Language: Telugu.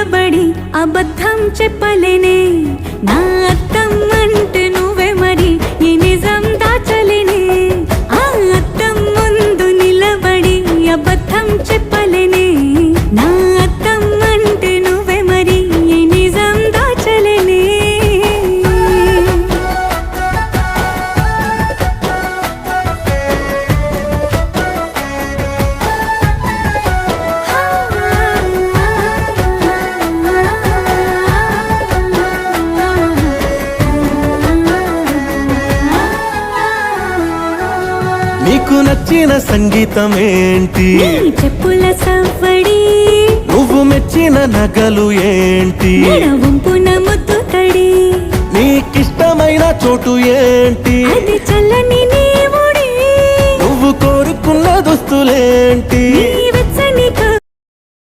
నిలబడి అబద్ధం చెప్పలేనే నా అద్దం అంటే నువ్వే మరి ఈ నిజం దాచలేనే ఆ అద్దం ముందు నిలబడి అబద్ధం చెప్పలేనే నా అద్దం అంటే నువ్వే మరి ఈ నిజం దాచలేనే నీకు నచ్చిన సంగీతం ఏంటి నీ చెప్పుల సవ్వడి నువ్వు మెచ్చిన నగలు ఏంటి వంపున ముద్దు తడి నీకిష్టమైన చోటు ఏంటి అది చల్లని